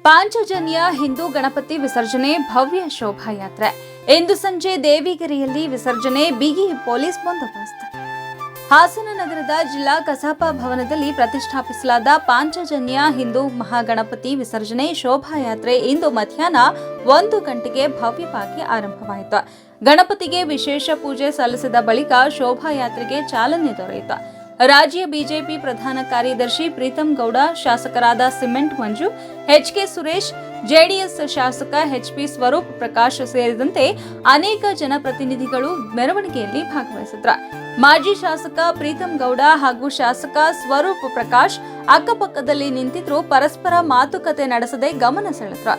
ಪಾಂಚಜನ್ಯ ಹಿಂದೂ ಗಣಪತಿ ವಿಸರ್ಜನೆ ಭವ್ಯ ಶೋಭಾಯಾತ್ರೆ. ಇಂದು ಸಂಜೆ ದೇವಿಗೆರೆಯಲ್ಲಿ ವಿಸರ್ಜನೆ, ಬಿಗಿ ಪೊಲೀಸ್ ಬಂದೋಬಸ್ತ್. ಹಾಸನ ನಗರದ ಜಿಲ್ಲಾ ಕಸಾಪ ಭವನದಲ್ಲಿ ಪ್ರತಿಷ್ಠಾಪಿಸಲಾದ ಪಾಂಚಜನ್ಯ ಹಿಂದೂ ಮಹಾಗಣಪತಿ ವಿಸರ್ಜನೆ ಶೋಭಾಯಾತ್ರೆ ಇಂದು ಮಧ್ಯಾಹ್ನ 1 ಗಂಟೆಗೆ ಭವ್ಯವಾಗಿ ಆರಂಭವಾಯಿತು. ಗಣಪತಿಗೆ ವಿಶೇಷ ಪೂಜೆ ಸಲ್ಲಿಸಿದ ಬಳಿಕ ಶೋಭಾಯಾತ್ರೆಗೆ ಚಾಲನೆ ದೊರೆಯಿತು. ರಾಜ್ಯ ಬಿಜೆಪಿ ಪ್ರಧಾನ ಕಾರ್ಯದರ್ಶಿ ಪ್ರೀತಂ ಗೌಡ, ಶಾಸಕರಾದ ಸಿಮೆಂಟ್ ಮಂಜು, ಎಚ್ಕೆ ಸುರೇಶ್, ಜೆಡಿಎಸ್ ಶಾಸಕ ಎಚ್ಪಿ ಸ್ವರೂಪ್ ಪ್ರಕಾಶ್ ಸೇರಿದಂತೆ ಅನೇಕ ಜನಪ್ರತಿನಿಧಿಗಳು ಮೆರವಣಿಗೆಯಲ್ಲಿ ಭಾಗವಹಿಸಿದ್ರು. ಮಾಜಿ ಶಾಸಕ ಪ್ರೀತಂ ಗೌಡ ಹಾಗೂ ಶಾಸಕ ಸ್ವರೂಪ್ ಪ್ರಕಾಶ್ ಅಕ್ಕಪಕ್ಕದಲ್ಲಿ ನಿಂತಿದ್ರು ಪರಸ್ಪರ ಮಾತುಕತೆ ನಡೆಸದೆ ಗಮನ ಸೆಳೆದ್ರು.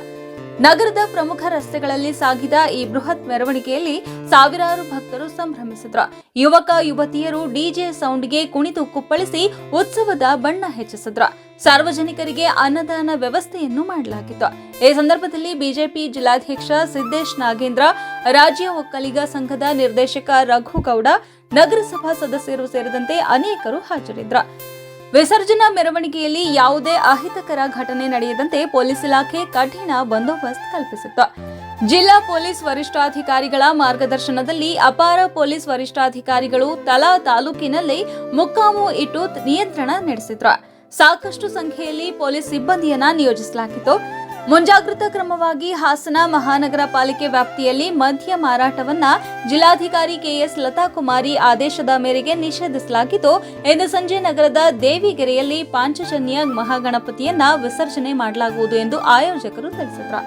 ನಗರದ ಪ್ರಮುಖ ರಸ್ತೆಗಳಲ್ಲಿ ಸಾಗಿದ ಈ ಬೃಹತ್ ಮೆರವಣಿಗೆಯಲ್ಲಿ ಸಾವಿರಾರು ಭಕ್ತರು ಸಂಭ್ರಮಿಸಿದ್ರು. ಯುವಕ ಯುವತಿಯರು ಡಿಜೆ ಸೌಂಡ್ಗೆ ಕುಣಿದು ಕುಪ್ಪಳಿಸಿ ಉತ್ಸವದ ಬಣ್ಣ ಹೆಚ್ಚಿಸಿದ್ರು. ಸಾರ್ವಜನಿಕರಿಗೆ ಅನ್ನದಾನ ವ್ಯವಸ್ಥೆಯನ್ನು ಮಾಡಲಾಗಿತ್ತು. ಈ ಸಂದರ್ಭದಲ್ಲಿ ಬಿಜೆಪಿ ಜಿಲ್ಲಾಧ್ಯಕ್ಷ ಸಿದ್ದೇಶ್ ನಾಗೇಂದ್ರ, ರಾಜ್ಯ ಒಕ್ಕಲಿಗ ಸಂಘದ ನಿರ್ದೇಶಕ ರಘು ಗೌಡ, ನಗರಸಭಾ ಸದಸ್ಯರು ಸೇರಿದಂತೆ ಅನೇಕರು ಹಾಜರಿದ್ದರು. ವಿಸರ್ಜನಾ ಮೆರವಣಿಗೆಯಲ್ಲಿ ಯಾವುದೇ ಅಹಿತಕರ ಘಟನೆ ನಡೆಯದಂತೆ ಪೊಲೀಸ್ ಇಲಾಖೆ ಕಠಿಣ ಬಂದೋಬಸ್ತ್ ಕಲ್ಪಿಸಿತ್ತು. ಜಿಲ್ಲಾ ಪೊಲೀಸ್ ವರಿಷ್ಠಾಧಿಕಾರಿಗಳ ಮಾರ್ಗದರ್ಶನದಲ್ಲಿ ಅಪಾರ ಪೊಲೀಸ್ ವರಿಷ್ಠಾಧಿಕಾರಿಗಳು ತಲಾ ತಾಲೂಕಿನಲ್ಲಿ ಮುಕ್ಕಾಮು ಇಟ್ಟು ನಿಯಂತ್ರಣ ನಡೆಸಿದ್ರು. ಸಾಕಷ್ಟು ಸಂಖ್ಯೆಯಲ್ಲಿ ಪೊಲೀಸ್ ಸಿಬ್ಬಂದಿಯನ್ನ ನಿಯೋಜಿಸಲಾಗಿತ್ತು. ಮುಂಜಾಗ್ರತಾ ಕ್ರಮವಾಗಿ ಹಾಸನ ಮಹಾನಗರ ಪಾಲಿಕೆ ವ್ಯಾಪ್ತಿಯಲ್ಲಿ ಮದ್ಯ ಮಾರಾಟವನ್ನ ಜಿಲ್ಲಾಧಿಕಾರಿ ಕೆಎಸ್ ಲತಾಕುಮಾರಿ ಆದೇಶದ ಮೇರೆಗೆ ನಿಷೇಧಿಸಲಾಗಿದ್ದು, ಇಂದು ಸಂಜೆ ನಗರದ ದೇವಿಗೆರೆಯಲ್ಲಿ ಪಾಂಚಜನ್ಯ ಮಹಾಗಣಪತಿಯನ್ನ ವಿಸರ್ಜನೆ ಮಾಡಲಾಗುವುದು ಎಂದು ಆಯೋಜಕರು ತಿಳಿಸಿದರು.